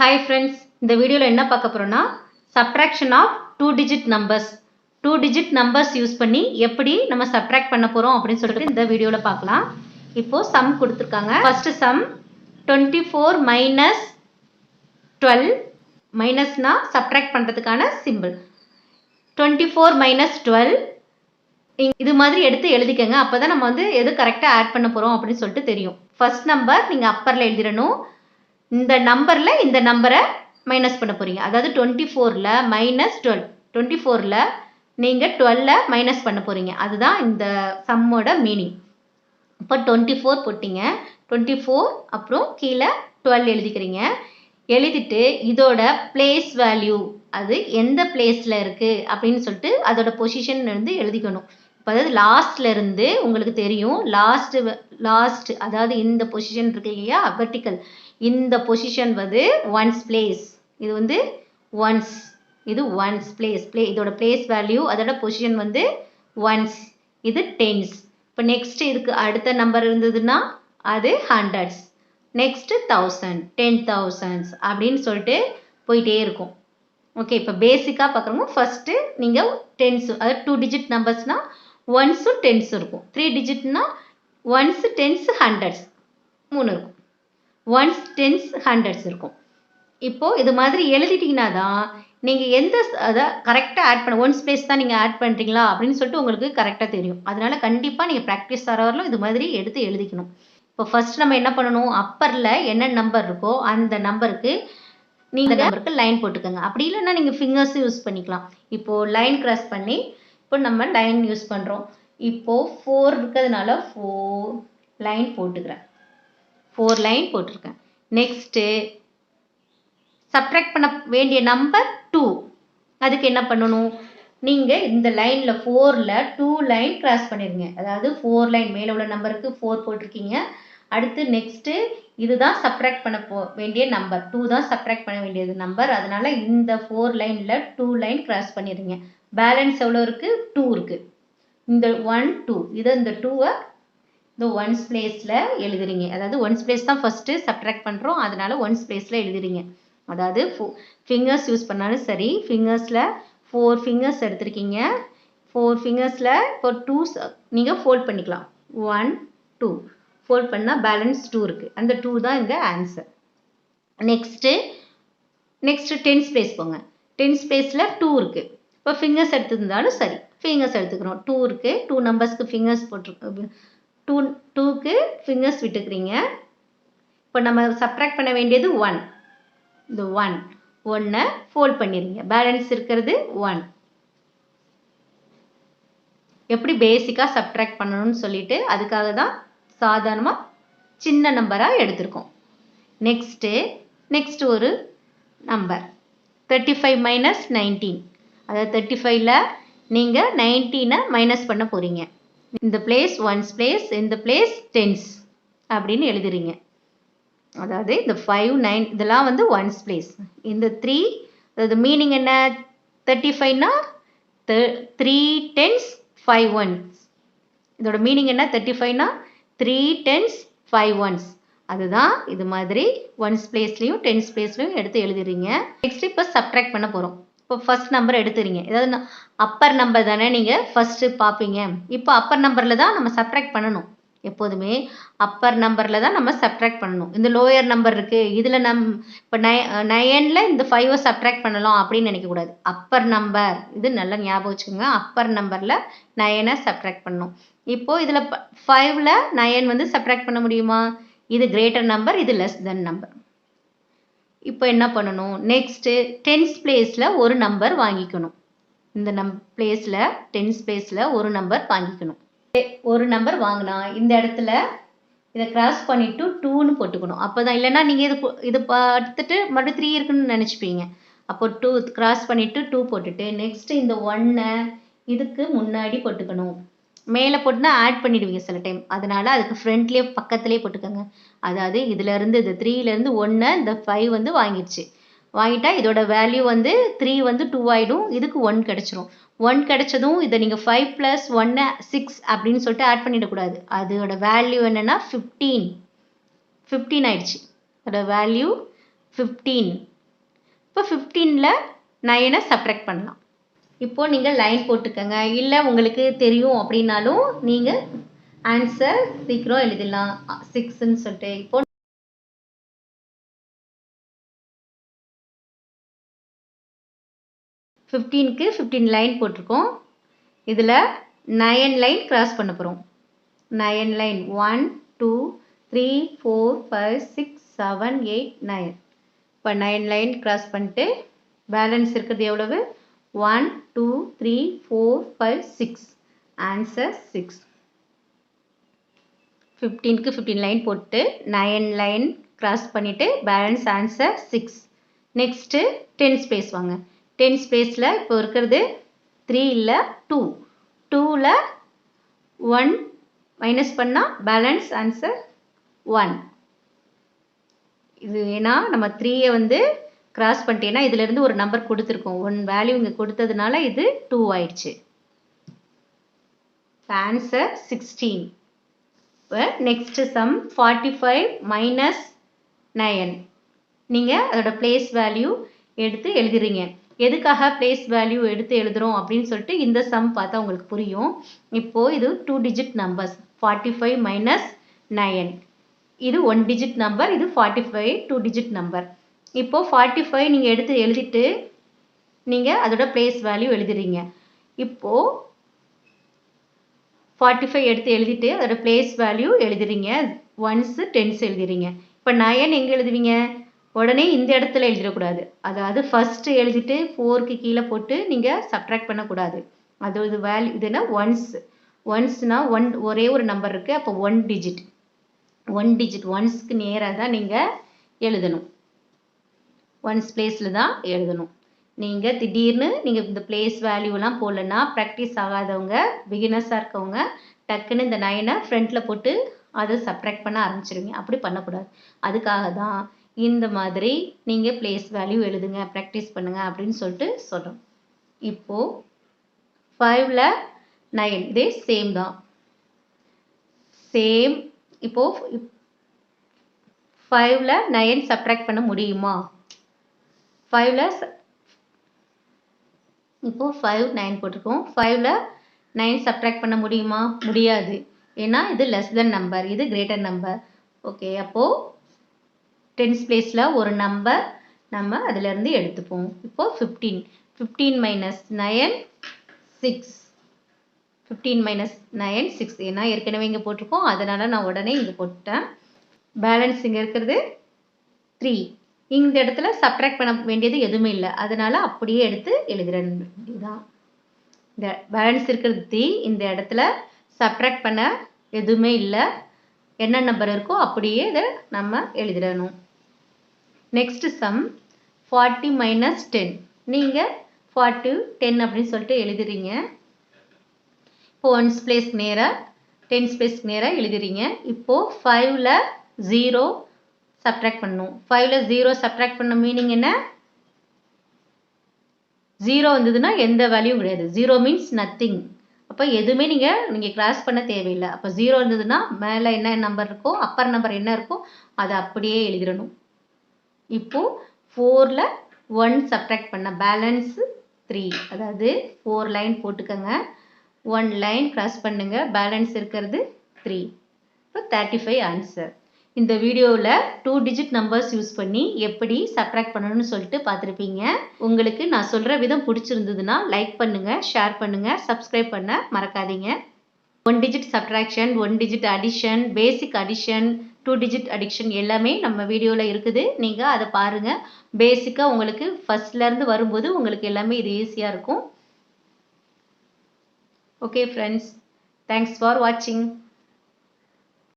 Hi friends, இந்த வீடியோல என்ன பார்க்க போறோம்னா subtraction of 2 digit numbers 2 digit numbers use பண்ணி எப்படி நம்ம subtract பண்ண போறோம் அப்படின்னு சொல்லிட்டு இந்த வீடியோல பார்க்கலாம். இப்போ sum கொடுத்திருக்காங்க. First sum 24 minus 12 minusனா subtract பண்றதுக்கான symbol 24 minus 12 இது மாதிரி எடுத்து எழுதிக்கங்க. அப்பதான் நம்ம வந்து எது கரெக்ட்டா ஆட் பண்ண போறோம் அப்படின்னு சொல்லிட்டு தெரியும். ஃபர்ஸ்ட் நம்பர் நீங்க அப்பர்ல எழுதிரணும். இந்த நம்பர்ல இந்த நம்பரை மைனஸ் பண்ண போறீங்க. அதாவது 24ல மைனஸ் 12 24ல நீங்க 12ல மைனஸ் பண்ண போறீங்க. அதுதான் இந்த சம்மோட மீனிங். இப்போ 24 போட்டீங்க. 24 அப்புறம் கீழே 12 எழுதிக்கிறீங்க. எழுதிட்டு இதோட பிளேஸ் வேல்யூ அது எந்த பிளேஸ்ல இருக்கு அப்படின்னு சொல்லிட்டு அதோட பொசிஷன் இருந்து எழுதிக்கணும். இப்போ அதாவது லாஸ்ட்ல இருந்து உங்களுக்கு தெரியும் லாஸ்ட் அதாவது இந்த பொசிஷன் இருக்கு இல்லையா வெர்டிக்கல் இந்த பொசிஷன் வந்து ஒன்ஸ் பிளேஸ் இது வந்து ஒன்ஸ் இது ஒன்ஸ் பிளேஸ் இதோட பிளேஸ் வேல்யூ அதோட பொசிஷன் வந்து ஒன்ஸ் இது டென்ஸ். இப்போ நெக்ஸ்ட் இதுக்கு அடுத்த நம்பர் இருந்ததுன்னா அது ஹண்ட்ரட்ஸ் நெக்ஸ்ட் 1000 10,000 அப்படின்னு சொல்லிட்டு போயிட்டே இருக்கும். ஓகே இப்போ பேசிக்காக பார்க்குறோங்க ஃபர்ஸ்ட்டு நீங்கள் டென்ஸ் அதாவது 2 டிஜிட் நம்பர்ஸ்னா ஒன்ஸும் டென்ஸும் இருக்கும். 3 டிஜிட்னா ஒன்ஸ் டென்ஸ் ஹண்ட்ரட்ஸ் 3 இருக்கும். ஒன்ஸ் டென்ஸ் ஹண்ட்ரட்ஸ் இருக்கும். இப்போது இது மாதிரி எழுதிட்டிங்கன்னா தான் நீங்கள் எந்த அதை கரெக்டாக ஆட் பண்ண ஒன்ஸ் பிளேஸ் தான் நீங்கள் ஆட் பண்ணுறீங்களா அப்படின்னு சொல்லிட்டு உங்களுக்கு கரெக்டாக தெரியும். அதனால கண்டிப்பாக நீங்கள் ப்ராக்டிஸ் ஆகிறவர்களும் இது மாதிரி எடுத்து எழுதிக்கணும். இப்போ ஃபர்ஸ்ட் நம்ம என்ன பண்ணணும் அப்பரில் என்ன நம்பர் இருக்கோ அந்த நம்பருக்கு நீங்கள் நம்பருக்கு லைன் போட்டுக்கோங்க. அப்படி இல்லைன்னா நீங்கள் ஃபிங்கர்ஸ் யூஸ் பண்ணிக்கலாம். இப்போது லைன் கிராஸ் பண்ணி இப்போ நம்ம லைன் யூஸ் பண்ணுறோம். இப்போது 4 இருக்கிறதுனால 4 லைன் போட்டுக்கிறேன். 4 லைன் போட்டிருக்கேன். நெக்ஸ்ட்டு சப்ட்ராக்ட் பண்ண வேண்டிய நம்பர் 2 அதுக்கு என்ன பண்ணணும் நீங்கள் இந்த லைனில் 4ல் 2 லைன் கிராஸ் பண்ணிடுங்க. அதாவது 4 லைன் மேலே உள்ள நம்பருக்கு 4 போட்டிருக்கீங்க. அடுத்து நெக்ஸ்ட்டு இதுதான் சப்ட்ராக்ட் பண்ண வேண்டிய நம்பர் 2 தான் சப்ட்ராக்ட் பண்ண வேண்டியது நம்பர். அதனால இந்த 4 லைனில் 2 லைன் கிராஸ் பண்ணிடுங்க. பேலன்ஸ் எவ்வளோ இருக்குது 2 இருக்குது. இந்த 1 2 இதை இந்த 2வை இந்த ஒன்ஸ் பிளேஸில் எழுதுறீங்க. அதாவது ஒன்ஸ் பிளேஸ் தான் ஃபஸ்ட்டு சப்ட்ராக்ட் பண்ணுறோம். அதனால ஒன்ஸ் பிளேஸில் எழுதுறீங்க. அதாவது ஃபிங்கர்ஸ் யூஸ் பண்ணாலும் சரி ஃபிங்கர்ஸில் 4 ஃபிங்கர்ஸ் எடுத்திருக்கீங்க. 4 ஃபிங்கர்ஸில் இப்போ 2 நீங்கள் ஃபோல்ட் பண்ணிக்கலாம். 1 2 ஃபோல்ட் பண்ணால் பேலன்ஸ் 2 இருக்குது. அந்த 2 தான் இங்கே ஆன்சர். நெக்ஸ்ட்டு டென்ஸ் பிளேஸ் போங்க. டென்ஸ் பிளேஸில் 2 இருக்குது. இப்போ ஃபிங்கர்ஸ் எடுத்துருந்தாலும் சரி ஃபிங்கர்ஸ் எடுத்துக்கிறோம். 2 இருக்குது. 2 நம்பர்ஸ்க்கு ஃபிங்கர்ஸ் போட்டிருக்கு. 2க்கு ஃபிங்கர்ஸ் விட்டுக்கிறீங்க. இப்போ நம்ம சப்ட்ராக்ட் பண்ண வேண்டியது 1 இந்த 1 ஃபோல்ட் பண்ணிடுங்க. பேலன்ஸ் இருக்கிறது 1. எப்படி பேசிக்காக சப்ட்ராக்ட் பண்ணணும்னு சொல்லிட்டு அதுக்காக தான் சாதாரணமாக சின்ன நம்பராக எடுத்திருக்கோம். நெக்ஸ்ட்டு ஒரு நம்பர் 35 மைனஸ் 19 அதாவது 35ல் நீங்கள் 19 மைனஸ் பண்ண போகிறீங்க. இந்த பிளேஸ் ஒன்ஸ் பிளேஸ் இந்த பிளேஸ் டென்ஸ் அப்படின்னு எழுதுறீங்க. அதாவது இந்த 5 9 இதெல்லாம் வந்து ஒன்ஸ் பிளேஸ். இந்த 3 அதாவது மீனிங் என்ன 35னா 3 10s 5 1s இதோட மீனிங் என்ன 35னா 3 10s 5 1s அதுதான் இது மாதிரி ஒன்ஸ் பிளேஸ்லையும் டென்ஸ் பிளேஸ்லையும் எடுத்து எழுதுறீங்க. நெக்ஸ்ட் இப்போ சப்ட்ராக்ட் பண்ண போகிறோம். இப்போ ஃபர்ஸ்ட் நம்பர் எடுத்துறீங்க. ஏதாவது அப்பர் நம்பர் தானே நீங்கள் ஃபர்ஸ்ட்டு பார்ப்பீங்க. இப்போ அப்பர் நம்பரில் தான் நம்ம சப்ட்ராக்ட் பண்ணணும். எப்போதுமே அப்பர் நம்பரில் தான் நம்ம சப்ட்ராக்ட் பண்ணணும். இந்த லோயர் நம்பர் இருக்குது இதில் இப்போ 9ல் இந்த 5வை சப்ட்ராக்ட் பண்ணலாம் அப்படின்னு நினைக்கக்கூடாது. அப்பர் நம்பர் இது நல்லா ஞாபகம் வச்சுக்கோங்க. அப்பர் நம்பரில் 9ஐ சப்ட்ராக்ட் பண்ணணும். இப்போது இதில் 5ல் 9 வந்து சப்ட்ராக்ட் பண்ண முடியுமா? இது கிரேட்டர் நம்பர் இது லெஸ் தென் நம்பர். இப்போ என்ன பண்ணணும் நெக்ஸ்ட்டு டென்ஸ் பிளேஸில் ஒரு நம்பர் வாங்கிக்கணும். இந்த பிளேஸில் டென்ஸ் பிளேஸில் ஒரு நம்பர் வாங்கிக்கணும். ஒரு நம்பர் வாங்கினா இந்த இடத்துல இதை கிராஸ் பண்ணிவிட்டு 2ன்னு போட்டுக்கணும். அப்போ தான் இல்லைன்னா நீங்கள் இது பார்த்துட்டு மறுபடியும் 3 இருக்குன்னு நினச்சிப்பீங்க. அப்போ 2 கிராஸ் பண்ணிவிட்டு 2 போட்டுட்டு நெக்ஸ்ட்டு இந்த 1 இதுக்கு முன்னாடி போட்டுக்கணும். மேலே போட்டுனா ஆட் பண்ணிடுவீங்க சில டைம். அதனால அதுக்கு ஃப்ரண்ட்லேயே பக்கத்துலேயே போட்டுக்கோங்க. அதாவது இதிலேருந்து இந்த 3லேருந்து 1 இந்த 5 வந்து வாங்கிடுச்சு. வாங்கிட்டா இதோட வேல்யூ வந்து 3 வந்து 2 ஆகிடும். இதுக்கு 1 கிடச்சிரும். 1 கிடச்சதும் இதை நீங்கள் 5 + 1 6 அப்படின்னு சொல்லிட்டு ஆட் பண்ணிடக்கூடாது. அதோட வேல்யூ என்னென்னா 15 ஆயிடுச்சு. அதோட வேல்யூ 15. இப்போ 15ல 9 சப்ட்ராக்ட் பண்ணலாம். இப்போ நீங்கள் லைன் போட்டுக்கங்க. இல்லை உங்களுக்கு தெரியும் அப்படின்னாலும் நீங்கள் ஆன்சர் சீக்கிரம் எழுதிடலாம். 6ன்னு சொல்லிட்டு. இப்போ 15க்கு 15 லைன் போட்டிருக்கோம். இதில் 9 லைன் கிராஸ் பண்ண போகிறோம். 9 லைன் 1 2 3 4 5 6 7 8 9. இப்போ 9 லைன் கிராஸ் பண்ணிட்டு பேலன்ஸ் இருக்கிறது எவ்வளவு? 1 2 3 4 5 6. ஆன்சர் 6. 15க்கு 15 லைன் போட்டு 9 லைன் கிராஸ் பண்ணிட்டு பேலன்ஸ் ஆன்சர் 6. நெக்ஸ்ட்டு 10 ஸ்பேஸ் வாங்க. 10 ஸ்பேஸில் இப்போ இருக்கிறது 3 இல்லை 2. 2ல் 1 மைனஸ் பண்ணால் பேலன்ஸ் ஆன்சர் 1. இது ஏன்னா நம்ம 3யை வந்து கிராஸ் பண்ணிட்டேன்னா இதிலிருந்து ஒரு நம்பர் கொடுத்துருக்கோம். 1 வேல்யூ இங்கே கொடுத்ததுனால இது 2 ஆயிடுச்சு. ஆன்சர் 16. Next sum 45 minus 9. நீங்கள் அதோட பிளேஸ் வேல்யூ எடுத்து எழுதுறீங்க. எதுக்காக பிளேஸ் வேல்யூ எடுத்து எழுதுறோம் அப்படின்னு சொல்லிட்டு இந்த சம் பார்த்தா உங்களுக்கு புரியும். இப்போது இது 2 டிஜிட் நம்பர்ஸ். 45 மைனஸ் 9. இது 1 டிஜிட் நம்பர். இது 45 2 டிஜிட் நம்பர். இப்போது 45 நீங்கள் எடுத்து எழுதிட்டு நீங்கள் அதோட பிளேஸ் வேல்யூ எழுதுறீங்க. இப்போது 45 எடுத்து எழுதிட்டு அதோட பிளேஸ் வேல்யூ எழுதுறீங்க. 1s 10s எழுதுறீங்க. இப்போ 9 எங்கே எழுதுவீங்க? உடனே இந்த இடத்துல எழுதிடக்கூடாது. அதாவது ஃபர்ஸ்ட் எழுதிட்டு 4க்கு கீழே போட்டு நீங்கள் சப்ட்ராக்ட் பண்ணக்கூடாது. அதோட வேல்யூ இதுனா ஒன்ஸ். ஒன்ஸ்னா ஒரே ஒரு நம்பர் இருக்குது. அப்போ 1 டிஜிட். 1 டிஜிட் ஒன்ஸ்க்கு நேராக தான் நீங்கள் எழுதணும். ஒன்ஸ் பிளேஸில் தான் எழுதணும். நீங்கள் திடீர்னு நீங்கள் இந்த பிளேஸ் வேல்யூலாம் போடலன்னா ப்ராக்டிஸ் ஆகாதவங்க பிகினர்ஸாக இருக்கவங்க டக்குன்னு இந்த 9 ஃப்ரண்ட்டில் போட்டு அதை சப்ட்ராக்ட் பண்ண ஆரம்பிச்சிருவீங்க. அப்படி பண்ணக்கூடாது. அதுக்காக தான் இந்த மாதிரி நீங்கள் பிளேஸ் வேல்யூ எழுதுங்க, ப்ராக்டிஸ் பண்ணுங்க அப்படின்னு சொல்லிட்டு சொல்கிறோம். இப்போது 5ல் 9 இதே சேம் தான். சேம். இப்போது 5ல் 9 சப்ட்ராக்ட் பண்ண முடியுமா? 5ல் இப்போது 5 9 போட்டிருக்கோம். 5ல் 9 சப்ட்ராக்ட் பண்ண முடியுமா? முடியாது. ஏன்னா இது லெஸ் தென் நம்பர், இது கிரேட்டர் நம்பர். ஓகே, அப்போது 10s பிளேஸில் ஒரு நம்பர் நம்ம அதிலிருந்து எடுத்துப்போம். இப்போது 15. 15 மைனஸ் 9 6. 15 மைனஸ் 9 6. ஏன்னா ஏற்கனவே இங்கே போட்டிருக்கோம், அதனால் நான் உடனே இங்கே போட்டுட்டேன். பேலன்ஸ் இங்கே இருக்கிறது 3. இந்த இடத்துல சப்ட்ராக்ட் பண்ண வேண்டியது எதுவுமே இல்லை, அதனால் அப்படியே எடுத்து எழுதுறேன். இதுதான் இந்த பேலன்ஸ் இருக்கிறது 3. இந்த இடத்துல சப்ட்ராக்ட் பண்ண எதுவுமே இல்லை. என்ன நம்பர் இருக்கோ அப்படியே இதை நம்ம எழுதிடணும். Next sum 40 minus 10. நீங்கள் 40 10 அப்படின்னு சொல்லிட்டு எழுதுறீங்க. இப்போ 1s பிளேஸ் நேராக 10s பிளேஸ் நேராக எழுதுறீங்க. இப்போது 5ல் 0 சப்ட்ராக்ட் பண்ணணும். 5ல் 0 சப்ட்ராக்ட் பண்ண மீனிங் என்ன? 0 வந்ததுன்னா எந்த வேல்யூவும் கிடையாது. 0 மீன்ஸ் நத்திங். அப்போ எதுவுமே நீங்கள் கிராஸ் பண்ண தேவையில்லை. அப்போ 0 இருந்ததுன்னா மேலே என்ன நம்பர் இருக்கோ, அப்பர் நம்பர் என்ன இருக்கோ அதை அப்படியே எழுதிடணும். இப்போது 4ல் 1 சப்ட்ராக்ட் பண்ண பேலன்ஸ் 3. அதாவது 4 லைன் போட்டுக்கோங்க, 1 லைன் கிராஸ் பண்ணுங்க, பேலன்ஸ் இருக்கிறது 3. இப்போ 35 ஆன்சர். இந்த வீடியோவில் 2 டிஜிட் நம்பர்ஸ் யூஸ் பண்ணி எப்படி சப்ட்ராக்ட் பண்ணணும்னு சொல்லிட்டு பார்த்துருப்பீங்க. உங்களுக்கு நான் சொல்கிற விதம் பிடிச்சிருந்ததுன்னா லைக் பண்ணுங்கள், ஷேர் பண்ணுங்கள், சப்ஸ்கிரைப் பண்ண மறக்காதீங்க. 1 டிஜிட் சப்ட்ராக்ஷன், 1 டிஜிட் அடிஷன், பேசிக் அடிஷன், 2 டிஜிட் அடிஷன் எல்லாமே நம்ம வீடியோவில் இருக்குது. நீங்கள் அதை பாருங்கள். பேசிக்காக உங்களுக்கு ஃபஸ்ட்லேருந்து வரும்போது உங்களுக்கு எல்லாமே இது ஈஸியாக இருக்கும். ஓகே ஃப்ரெண்ட்ஸ், தேங்க்ஸ் ஃபார் வாட்சிங்.